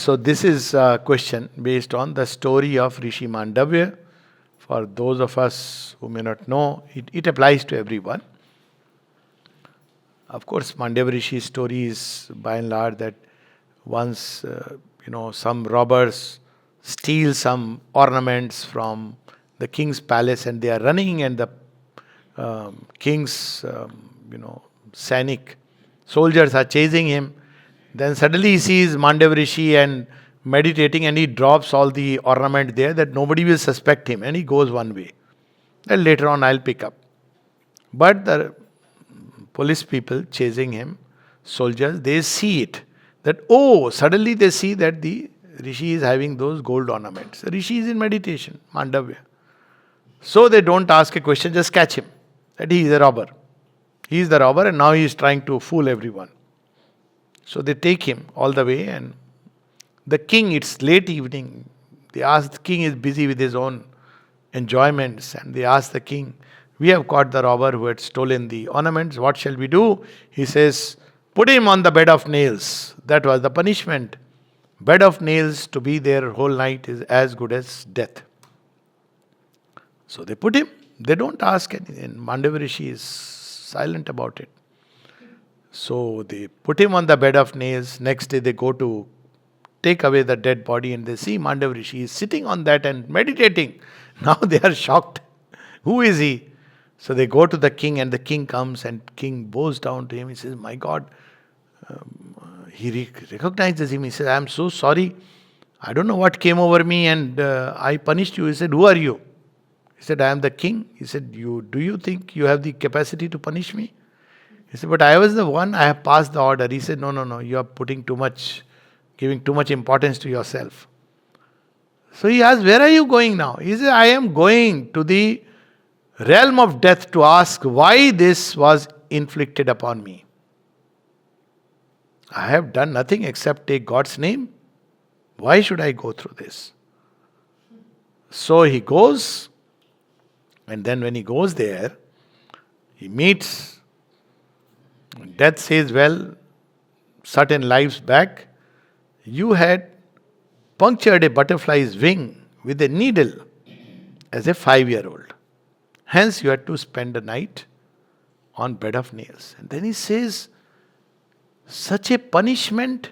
So this is a question based on the story of Rishi Mandavya. For those of us who may not know, it applies to everyone. Of course, Mandavya Rishi's story is by and large that once, some robbers steal some ornaments from the king's palace and they are running, and the king's, Sainik soldiers are chasing him. Then suddenly he sees Mandavya Rishi and meditating, and he drops all the ornament there that nobody will suspect him, and he goes one way. Then later on I'll pick up. But the police people chasing him, soldiers, they see it. Suddenly they see that the Rishi is having those gold ornaments. Rishi is in meditation, Mandavya. So they don't ask a question, just catch him. That he is a robber. He is the robber and now he is trying to fool everyone. So they take him all the way, and the king, it's late evening. They ask, the king is busy with his own enjoyments, and they ask the king, we have caught the robber who had stolen the ornaments. What shall we do? He says, put him on the bed of nails. That was the punishment. Bed of nails, to be there whole night is as good as death. So they put him. They don't ask anything. Mandavya Rishi is silent about it. So they put him on the bed of nails. Next day they go to take away the dead body, and they see Mandavya Rishi is sitting on that and meditating. Now they are shocked. Who is he? So they go to the king, and the king comes, and king bows down to him. He says, my God. He recognizes him. He says, I am so sorry. I don't know what came over me, and I punished you. He said, who are you? He said, I am the king. He said, do you think you have the capacity to punish me? He said, but I was the one, I have passed the order. He said, no, you are giving too much importance to yourself. So he asked, where are you going now? He said, I am going to the realm of death to ask why this was inflicted upon me. I have done nothing except take God's name. Why should I go through this? So he goes, and then when he goes there, he meets. Death says, well, certain lives back, you had punctured a butterfly's wing with a needle as a 5-year-old. Hence, you had to spend the night on bed of nails. And then he says, such a punishment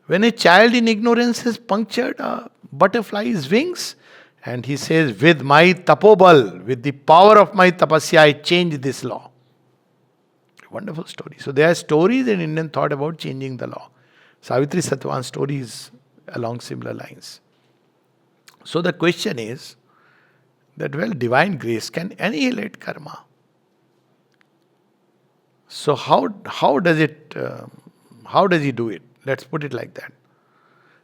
when a child in ignorance has punctured a butterfly's wings. And he says, with my tapobal, with the power of my tapasya, I changed this law. Wonderful story. So there are stories in Indian thought about changing the law. Savitri Satwan's story is along similar lines. So the question is that, divine grace can annihilate karma. So how does he do it? Let's put it like that.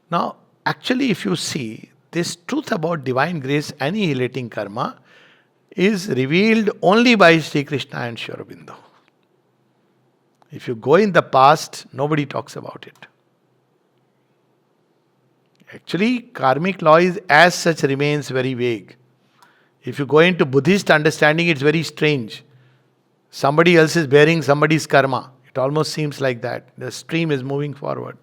Now, actually, if you see, this truth about divine grace annihilating karma is revealed only by Sri Krishna and Sri Aurobindo. If you go in the past, nobody talks about it. Actually, karmic law is as such remains very vague. If you go into Buddhist understanding, it's very strange. Somebody else is bearing somebody's karma. It almost seems like that. The stream is moving forward.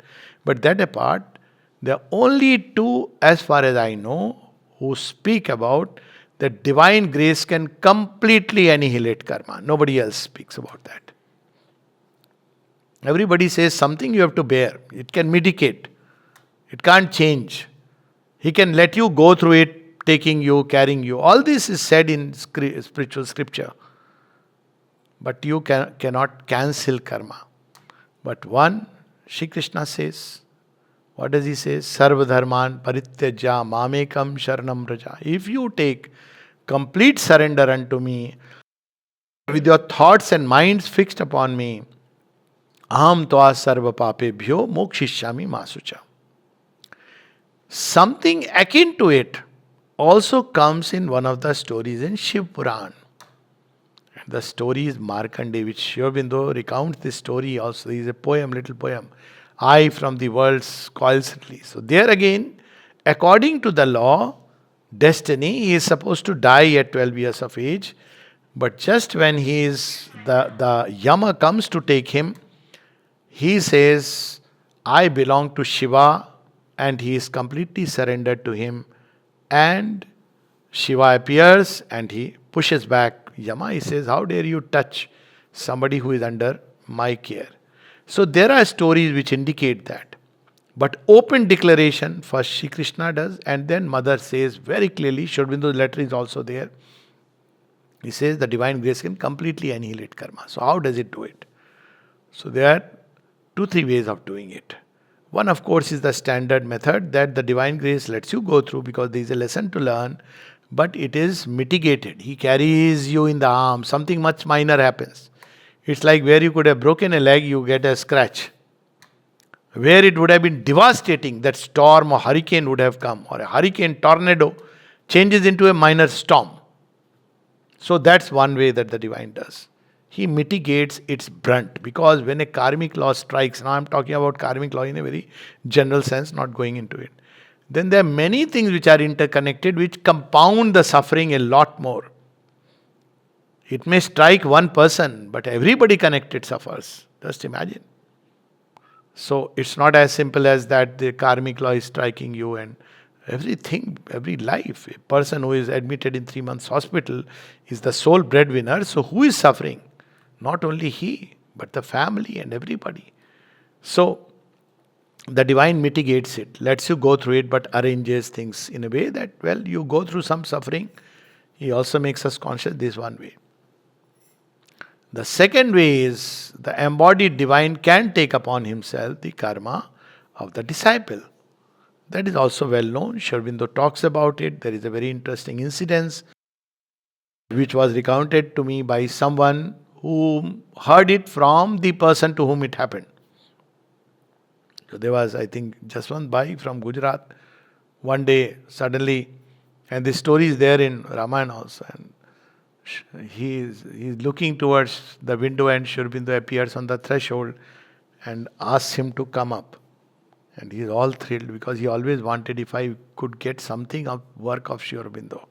But that apart, there are only two, as far as I know, who speak about that divine grace can completely annihilate karma. Nobody else speaks about that. Everybody says something you have to bear. It can mitigate. It can't change. He can let you go through it, taking you, carrying you. All this is said in spiritual scripture. But you cannot cancel karma. But one, Shri Krishna says, what does he say? Sarva dharman parityaja mamekam sharanam raja. If you take complete surrender unto me, with your thoughts and minds fixed upon me, aham tva sarva papebhyo mokshishyami masucha. Something akin to it also comes in one of the stories in Shiv Puran. The story is Markandeya, which Sri Aurobindo recounts this story also. There is a poem, little poem. I from the world's coils release. So there again, according to the law, destiny, he is supposed to die at 12 years of age. But just when the Yama comes to take him, he says, I belong to Shiva, and he is completely surrendered to him. And Shiva appears and he pushes back Yama. He says, how dare you touch somebody who is under my care? So there are stories which indicate that. But open declaration, first Shri Krishna does, and then Mother says very clearly, Sri Aurobindo's letter is also there. He says the divine grace can completely annihilate karma. So how does it do it? So there are 2-3 ways of doing it. One, of course, is the standard method that the divine grace lets you go through because there is a lesson to learn, but it is mitigated. He carries you in the arms. Something much minor happens. It's like where you could have broken a leg, you get a scratch. Where it would have been devastating, that storm or hurricane would have come, or a hurricane tornado changes into a minor storm. So that's one way that the divine does. He mitigates its brunt, because when a karmic law strikes, now I'm talking about karmic law in a very general sense, not going into it, then there are many things which are interconnected which compound the suffering a lot more. It may strike one person, but everybody connected suffers. Just imagine. So it's not as simple as that the karmic law is striking you and everything, every life. A person who is admitted in 3 months hospital is the sole breadwinner. So who is suffering? Not only he, but the family and everybody. So the divine mitigates it, lets you go through it, but arranges things in a way that, well, you go through some suffering. He also makes us conscious this one way. The second way is the embodied divine can take upon himself the karma of the disciple. That is also well known. Sri Aurobindo talks about it. There is a very interesting incident which was recounted to me by someone who heard it from the person to whom it happened. So there was, I think, Jaswant Bhai from Gujarat. One day, suddenly, and this story is there in Ramayana also, and he's looking towards the window and Sri Aurobindo appears on the threshold and asks him to come up. And he's all thrilled because he always wanted if I could get something of work of Sri Aurobindo.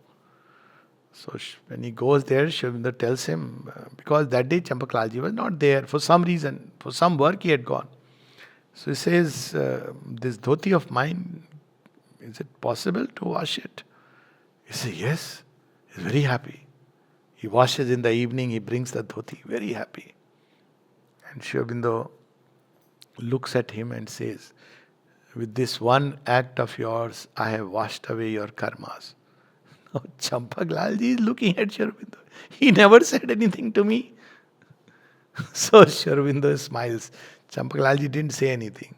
So when he goes there, Sri Aurobindo tells him, because that day Champaklalji was not there for some reason, for some work he had gone. So he says, this dhoti of mine, is it possible to wash it? He says, yes. He's very happy. He washes in the evening, he brings the dhoti, very happy. And Sri Aurobindo looks at him and says, with this one act of yours, I have washed away your karmas. Now Champaklalji is looking at Sri Aurobindo. He never said anything to me. So Sri Aurobindo smiles. Champaklalji didn't say anything.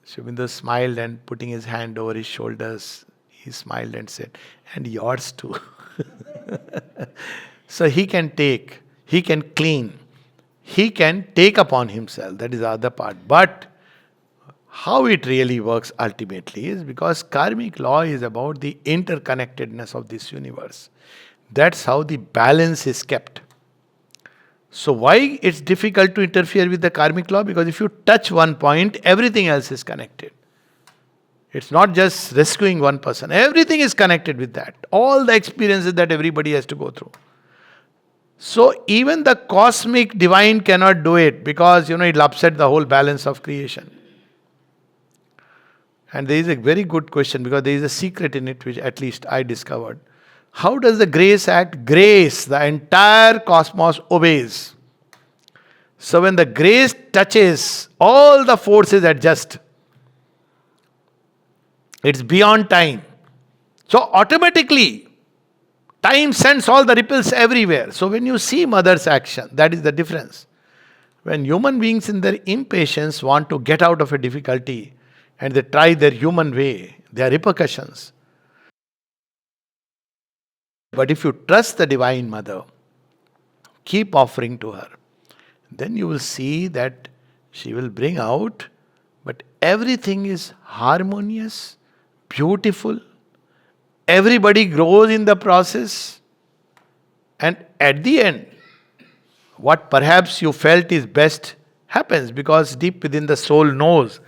Sri Aurobindo smiled and putting his hand over his shoulders, he smiled and said, and yours too. So he can take, he can clean, he can take upon himself. That is the other part. But how it really works ultimately is because karmic law is about the interconnectedness of this universe. That's how the balance is kept. So why it's difficult to interfere with the karmic law? Because if you touch one point, everything else is connected. It's not just rescuing one person. Everything is connected with that. All the experiences that everybody has to go through. So even the cosmic divine cannot do it because, it'll upset the whole balance of creation. And there is a very good question because there is a secret in it which at least I discovered. How does the grace act? Grace, the entire cosmos obeys. So when the grace touches, all the forces adjust. It's beyond time. So automatically, time sends all the ripples everywhere. So when you see Mother's action, that is the difference. When human beings in their impatience want to get out of a difficulty and they try their human way, there are repercussions. But if you trust the Divine Mother, keep offering to her, then you will see that she will bring out, but everything is harmonious, beautiful. Everybody grows in the process. And at the end, what perhaps you felt is best happens because deep within the soul knows.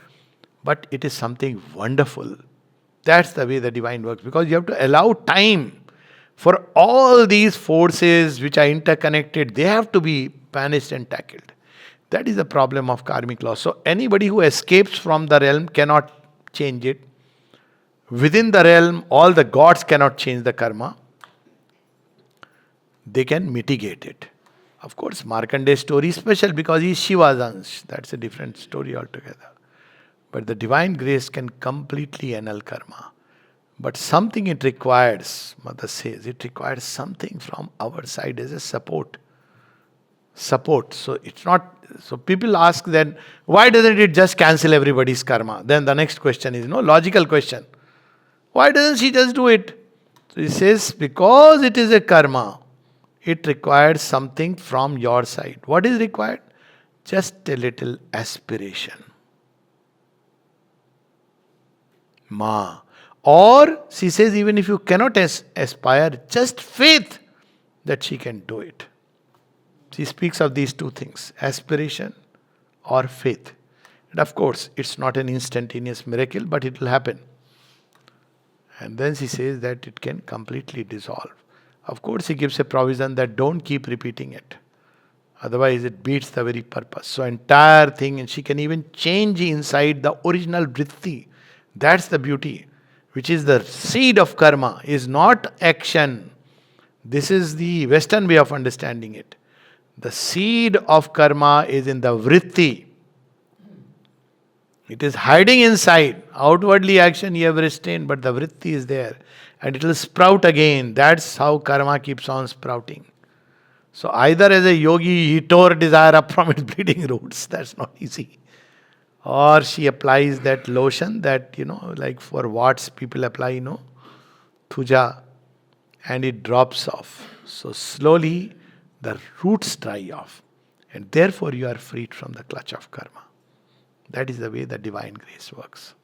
But it is something wonderful. That's the way the divine works. Because you have to allow time for all these forces which are interconnected. They have to be managed and tackled. That is the problem of karmic law. So anybody who escapes from the realm cannot change it. Within the realm, all the gods cannot change the karma. They can mitigate it. Of course, Markandeya's story is special because he is Shiva's Ansh. That's a different story altogether. But the divine grace can completely annul karma. But something it requires, Mother says, it requires something from our side as a support. Support. So it's not, so people ask then, why doesn't it just cancel everybody's karma? Then the next question is, logical question. Why doesn't she just do it? So he says, because it is a karma, it requires something from your side. What is required? Just a little aspiration. Ma. Or, she says, even if you cannot aspire, just faith that she can do it. She speaks of these two things, aspiration or faith. And of course, it's not an instantaneous miracle, but it will happen. And then she says that it can completely dissolve. Of course, he gives a provision that don't keep repeating it. Otherwise, it beats the very purpose. So, entire thing, and she can even change inside the original vritti. That's the beauty. Which is the seed of karma, is not action. This is the Western way of understanding it. The seed of karma is in the vritti. It is hiding inside. Outwardly action you have restrained, but the vritti is there. And it will sprout again. That's how karma keeps on sprouting. So either as a yogi, he tore desire up from its bleeding roots. That's not easy. Or she applies that lotion that, like for warts people apply, thuja, and it drops off. So slowly the roots dry off. And therefore you are freed from the clutch of karma. That is the way the divine grace works.